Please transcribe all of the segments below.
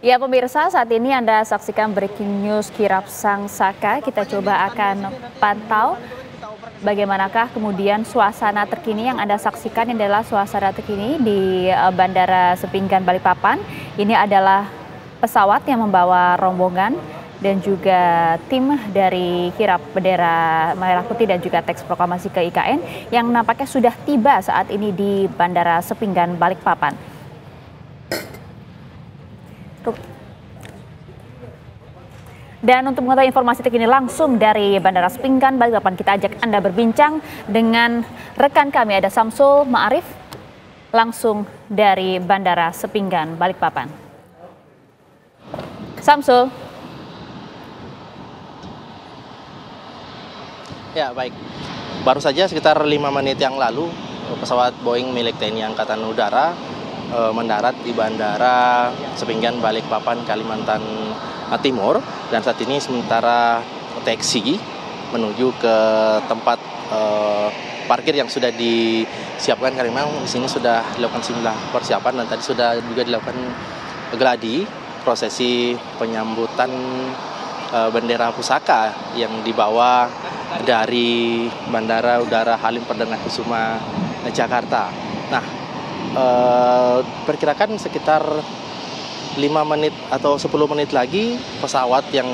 Ya pemirsa, saat ini Anda saksikan breaking news kirap Sang Saka. Kita coba akan pantau bagaimanakah kemudian suasana terkini yang Anda saksikan. Ini adalah suasana terkini di Bandara Sepinggan Balikpapan. Ini adalah pesawat yang membawa rombongan dan juga tim dari kirap bendera merah putih dan juga teks proklamasi ke IKN yang nampaknya sudah tiba saat ini di Bandara Sepinggan Balikpapan. Dan untuk mengetahui informasi terkini langsung dari Bandara Sepinggan Balikpapan, kita ajak Anda berbincang dengan rekan kami, ada Samsul Ma'arif, langsung dari Bandara Sepinggan Balikpapan. Samsul. Ya, baik. Baru saja sekitar 5 menit yang lalu, pesawat Boeing milik TNI Angkatan Udara mendarat di Bandara Sepinggan Balikpapan, Kalimantan Timur, dan saat ini sementara taksi menuju ke tempat parkir yang sudah disiapkan, karena memang di sini sudah dilakukan sejumlah persiapan dan tadi sudah juga dilakukan geladi prosesi penyambutan bendera pusaka yang dibawa dari Bandara Udara Halim Perdana Kusuma Jakarta. Nah, perkirakan sekitar 5 menit atau 10 menit lagi pesawat yang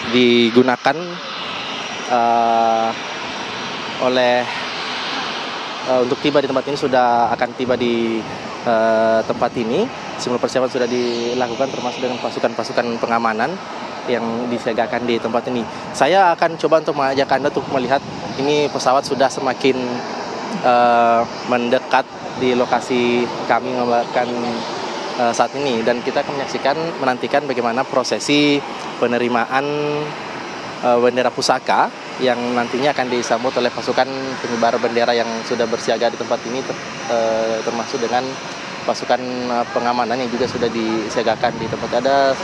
digunakan untuk tiba di tempat ini sudah akan tiba di tempat ini. Semua persiapan sudah dilakukan termasuk dengan pasukan-pasukan pengamanan yang disiagakan di tempat ini. Saya akan coba untuk mengajak Anda untuk melihat ini pesawat sudah semakin mendekat di lokasi kami melakukan saat ini, dan kita akan menantikan bagaimana prosesi penerimaan bendera pusaka yang nantinya akan disambut oleh pasukan pengibar bendera yang sudah bersiaga di tempat ini, termasuk dengan pasukan pengamanan yang juga sudah disiagakan di tempat. Ada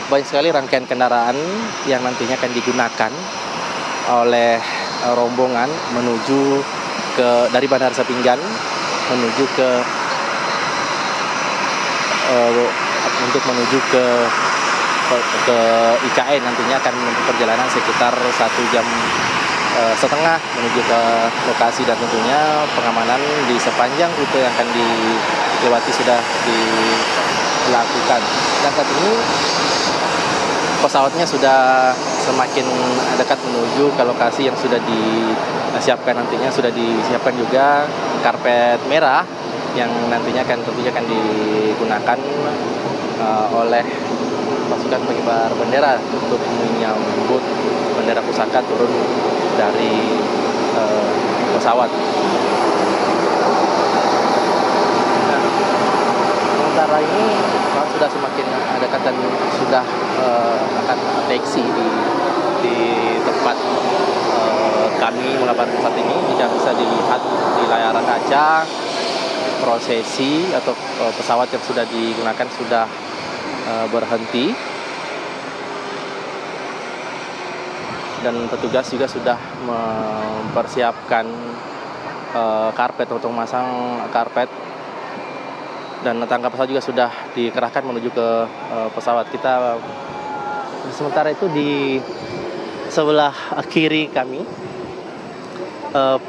banyak sekali rangkaian kendaraan yang nantinya akan digunakan oleh rombongan menuju dari Bandara Sepinggan menuju ke IKN. Nantinya akan menempuh perjalanan sekitar 1,5 jam menuju ke lokasi, dan tentunya pengamanan di sepanjang rute yang akan dilewati sudah dilakukan. Dan saat ini pesawatnya sudah semakin dekat menuju ke lokasi yang sudah disiapkan. Nantinya sudah disiapkan juga karpet merah yang nantinya tentunya akan digunakan oleh pasukan pengibar bendera untuk menyambut bendera pusaka turun dari pesawat. Nah, sementara ini sudah semakin dekat dan sudah akan taksi di tempat kami melakukan saat ini. Jika bisa dilihat di layar kaca, prosesi atau pesawat yang sudah digunakan sudah berhenti, dan petugas juga sudah mempersiapkan karpet untuk memasang karpet, dan tangga pesawat juga sudah dikerahkan menuju ke pesawat kita. Sementara itu di sebelah kiri kami,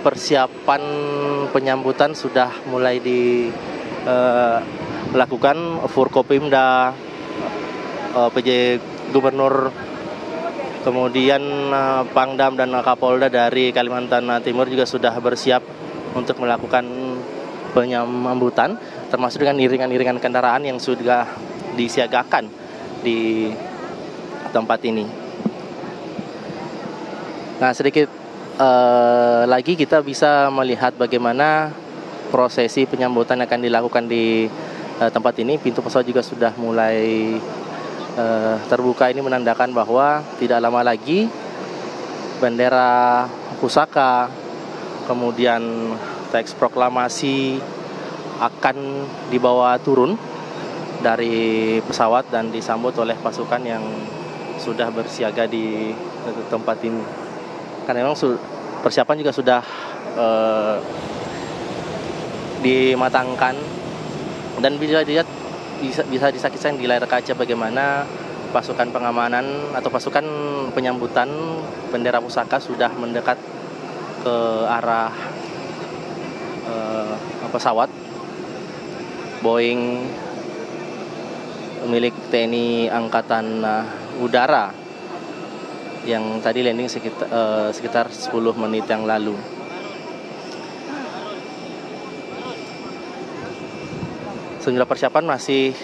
persiapan penyambutan sudah mulai dilakukan. Forkopimda, PJ Gubernur, kemudian Pangdam dan Kapolda dari Kalimantan Timur juga sudah bersiap untuk melakukan penyambutan, termasuk dengan iringan-iringan kendaraan yang sudah disiagakan di tempat ini. Nah, sedikit lagi kita bisa melihat bagaimana prosesi penyambutan yang akan dilakukan di tempat ini. Pintu pesawat juga sudah mulai terbuka. Ini menandakan bahwa tidak lama lagi bendera pusaka, kemudian teks proklamasi akan dibawa turun dari pesawat dan disambut oleh pasukan yang sudah bersiaga di tempat ini. Karena memang persiapan juga sudah dimatangkan, dan bisa dilihat bisa disaksikan di layar kaca bagaimana pasukan pengamanan atau pasukan penyambutan bendera pusaka sudah mendekat ke arah pesawat Boeing milik TNI Angkatan Udara yang tadi landing sekitar 10 menit yang lalu. Sejumlah persiapan masih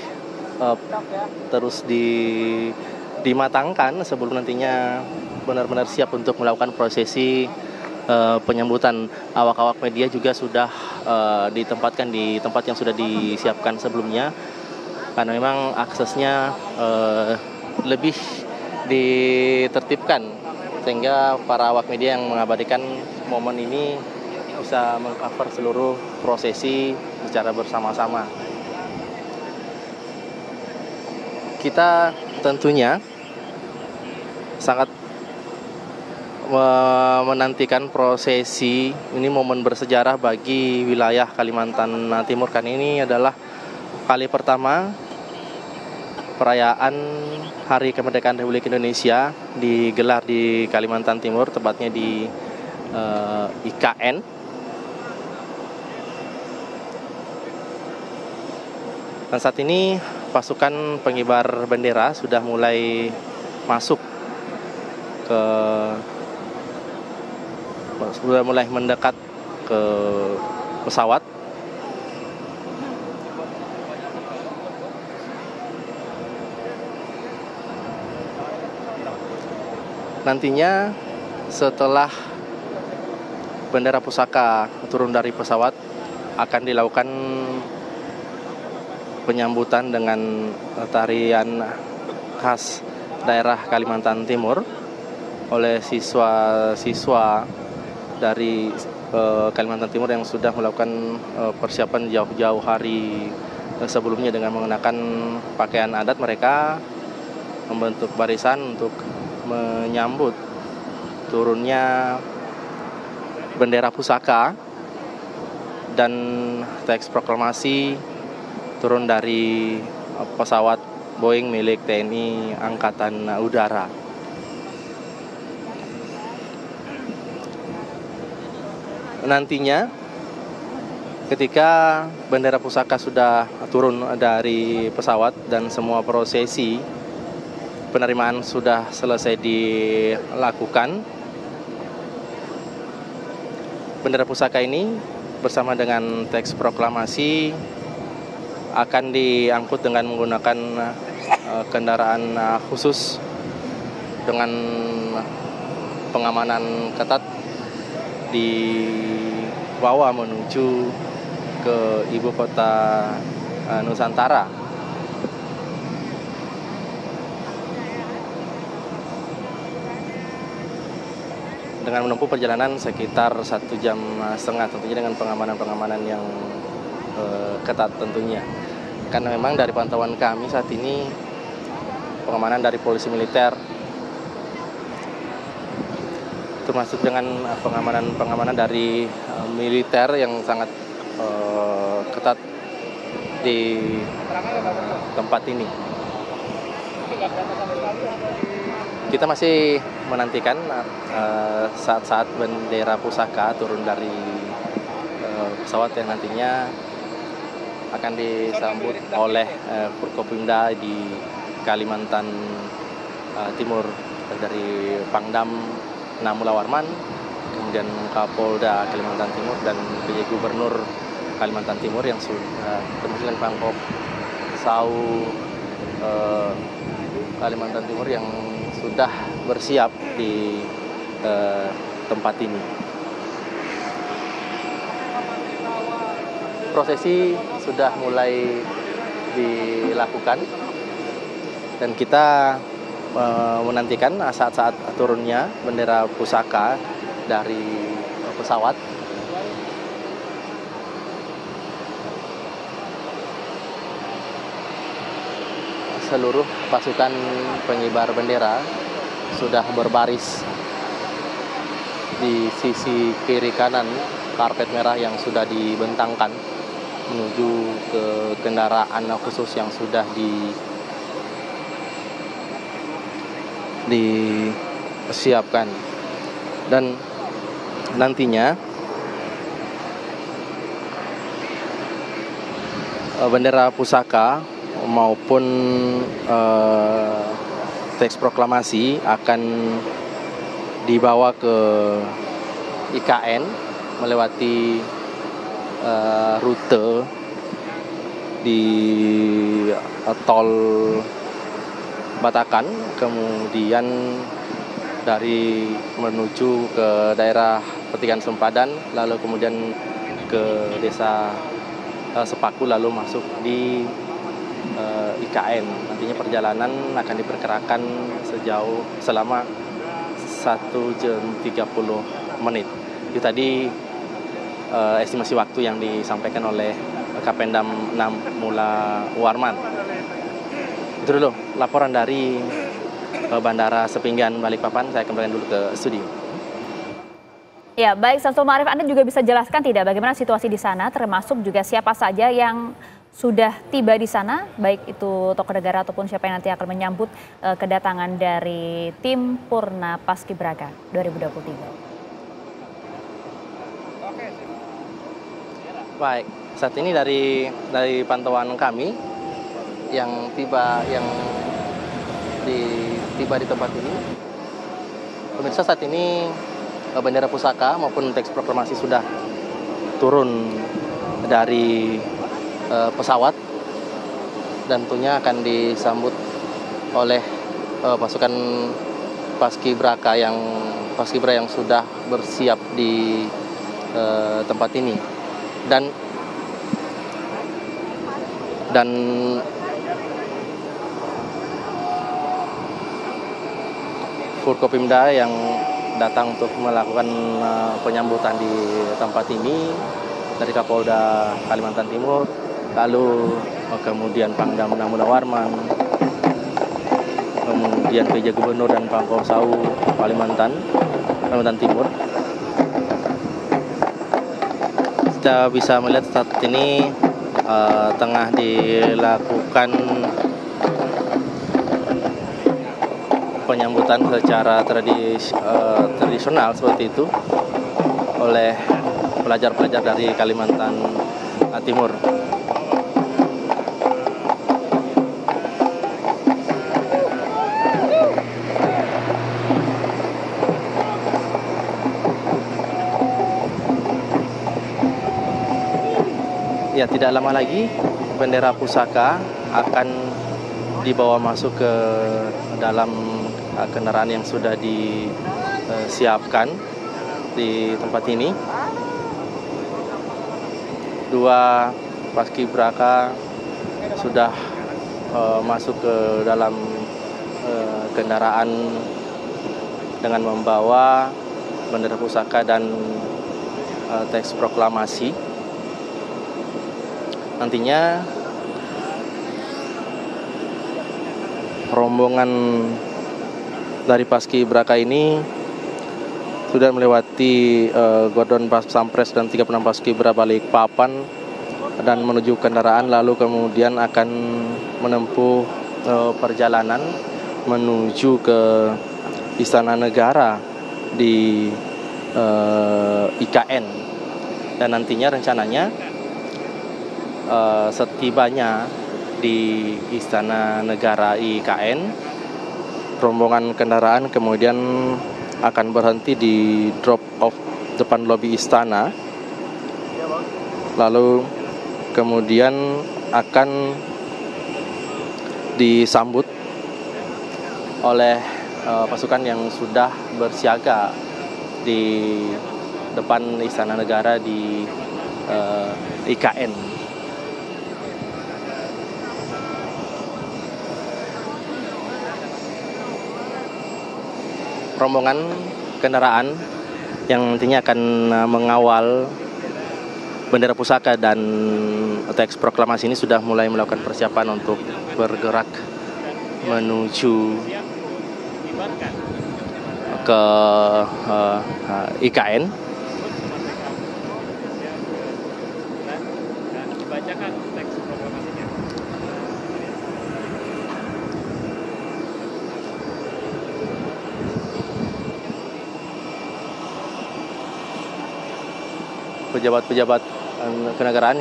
terus dimatangkan sebelum nantinya benar-benar siap untuk melakukan prosesi penyambutan. Awak-awak media juga sudah ditempatkan di tempat yang sudah disiapkan sebelumnya, karena memang aksesnya lebih ditertibkan sehingga para awak media yang mengabadikan momen ini bisa mengcover seluruh prosesi secara bersama-sama. Kita tentunya sangat menantikan prosesi ini, momen bersejarah bagi wilayah Kalimantan Timur, karena ini adalah kali pertama perayaan Hari Kemerdekaan Republik Indonesia digelar di Kalimantan Timur, tepatnya di IKN. Dan saat ini pasukan pengibar bendera sudah mulai sudah mulai mendekat ke pesawat. Nantinya setelah bendera pusaka turun dari pesawat akan dilakukan penyambutan dengan tarian khas daerah Kalimantan Timur oleh siswa-siswa dari Kalimantan Timur yang sudah melakukan persiapan jauh-jauh hari sebelumnya dengan mengenakan pakaian adat. Mereka membentuk barisan untuk menyambut turunnya bendera pusaka dan teks proklamasi turun dari pesawat Boeing milik TNI Angkatan Udara. Nantinya ketika bendera pusaka sudah turun dari pesawat dan semua prosesi penerimaan sudah selesai dilakukan, bendera pusaka ini bersama dengan teks proklamasi akan diangkut dengan menggunakan kendaraan khusus dengan pengamanan ketat dibawa menuju ke ibu kota Nusantara. Dengan menempuh perjalanan sekitar 1,5 jam tentunya dengan pengamanan yang ketat tentunya. Karena memang dari pantauan kami saat ini pengamanan dari polisi militer termasuk dengan pengamanan dari militer yang sangat ketat di tempat ini. Kita masih menantikan saat-saat bendera pusaka turun dari pesawat yang nantinya akan disambut oleh Forkopimda di Kalimantan Timur dari Pangdam Namula Warman, kemudian Kapolda Kalimantan Timur dan PJ Gubernur Kalimantan Timur yang sudah termasuk dengan Pangkop Sau Kalimantan Timur yang sudah bersiap di tempat ini. Prosesi sudah mulai dilakukan dan kita menantikan saat-saat turunnya bendera pusaka dari pesawat. Seluruh pasukan pengibar bendera sudah berbaris di sisi kiri kanan karpet merah yang sudah dibentangkan menuju ke kendaraan khusus yang sudah disiapkan. Dan nantinya bendera pusaka maupun teks proklamasi akan dibawa ke IKN melewati rute di tol Batakan, kemudian dari menuju ke daerah Petikan Sempadan, lalu kemudian ke desa Sepaku, lalu masuk di IKN. Nantinya perjalanan akan diperkirakan selama 1 jam 30 menit. Itu tadi estimasi waktu yang disampaikan oleh Kapendam 6 Mula Warman. Itu dulu laporan dari Bandara Sepinggan Balikpapan. Saya kembalikan dulu ke studio. Ya, baik, Samsul Ma'arif, Anda juga bisa jelaskan tidak bagaimana situasi di sana, termasuk juga siapa saja yang sudah tiba di sana, baik itu tokoh negara ataupun siapa yang nanti akan menyambut kedatangan dari tim Purna Paskibraka 2023. Baik, saat ini dari pantauan kami yang tiba di tempat ini, pemirsa, saat ini bendera pusaka maupun teks proklamasi sudah turun dari pesawat dan tentunya akan disambut oleh pasukan Paskibra yang sudah bersiap di tempat ini. Dan Forkopimda yang datang untuk melakukan penyambutan di tempat ini dari Kapolda Kalimantan Timur, lalu kemudian Pangdam 6 Mula Warman, kemudian PJ Gubernur dan Pangkostrat Kalimantan Timur. Kita bisa melihat saat ini tengah dilakukan penyambutan secara tradisional seperti itu oleh pelajar-pelajar dari Kalimantan Timur. Ya, tidak lama lagi bendera pusaka akan dibawa masuk ke dalam kendaraan yang sudah disiapkan di tempat ini. 2 paskibraka sudah masuk ke dalam kendaraan dengan membawa bendera pusaka dan teks proklamasi. Nantinya rombongan dari Paskibraka ini sudah melewati Gordon Pas Pampres dan 36 Paskibra Balikpapan dan menuju kendaraan, lalu kemudian akan menempuh perjalanan menuju ke Istana Negara di IKN. Dan nantinya rencananya setibanya di Istana Negara IKN, rombongan kendaraan kemudian akan berhenti di drop off depan lobi istana, lalu kemudian akan disambut oleh pasukan yang sudah bersiaga di depan Istana Negara di IKN. Rombongan kendaraan yang nantinya akan mengawal bendera pusaka dan teks proklamasi ini sudah mulai melakukan persiapan untuk bergerak menuju ke IKN. Silakan teks proklamasinya. Pejabat-pejabat kenegaraan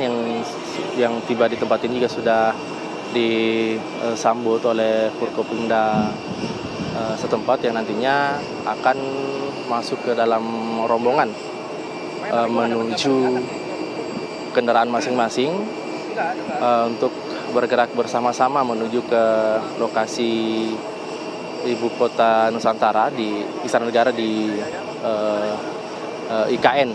yang tiba di tempat ini juga sudah disambut oleh Forkopimda setempat yang nantinya akan masuk ke dalam rombongan menuju kendaraan masing-masing untuk bergerak bersama-sama menuju ke lokasi ibu kota Nusantara di Istana Negara di IKN.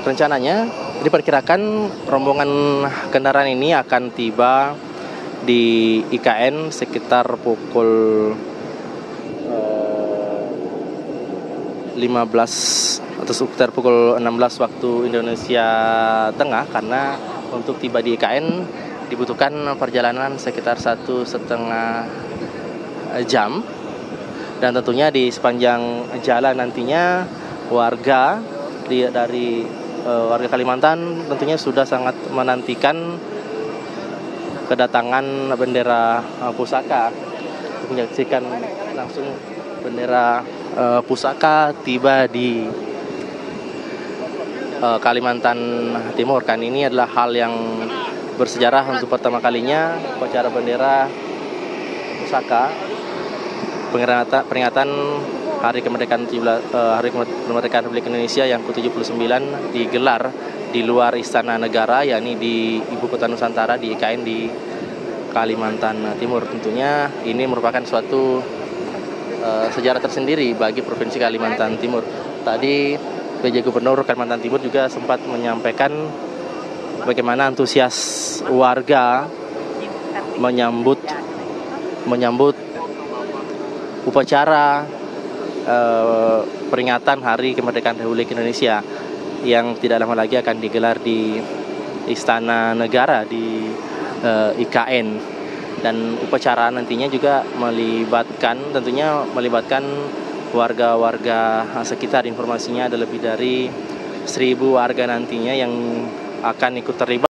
Rencananya diperkirakan rombongan kendaraan ini akan tiba di IKN sekitar pukul 15 atau sekitar pukul 16 waktu Indonesia Tengah, karena untuk tiba di IKN dibutuhkan perjalanan sekitar 1,5 jam, dan tentunya di sepanjang jalan nantinya warga Kalimantan tentunya sudah sangat menantikan kedatangan bendera pusaka, menyaksikan langsung bendera pusaka tiba di Kalimantan Timur. Kan ini adalah hal yang bersejarah untuk pertama kalinya upacara bendera pusaka peringatan Hari Kemerdekaan Republik Indonesia yang ke-79 digelar di luar Istana Negara, yakni di Ibu Kota Nusantara di IKN di Kalimantan Timur. Tentunya ini merupakan suatu sejarah tersendiri bagi Provinsi Kalimantan Timur. Tadi PJ Gubernur Kalimantan Timur juga sempat menyampaikan bagaimana antusias warga menyambut upacara peringatan Hari Kemerdekaan Republik Indonesia yang tidak lama lagi akan digelar di Istana Negara di IKN. Dan upacara nantinya juga melibatkan warga-warga sekitar. Informasinya ada lebih dari 1.000 warga nantinya yang akan ikut terlibat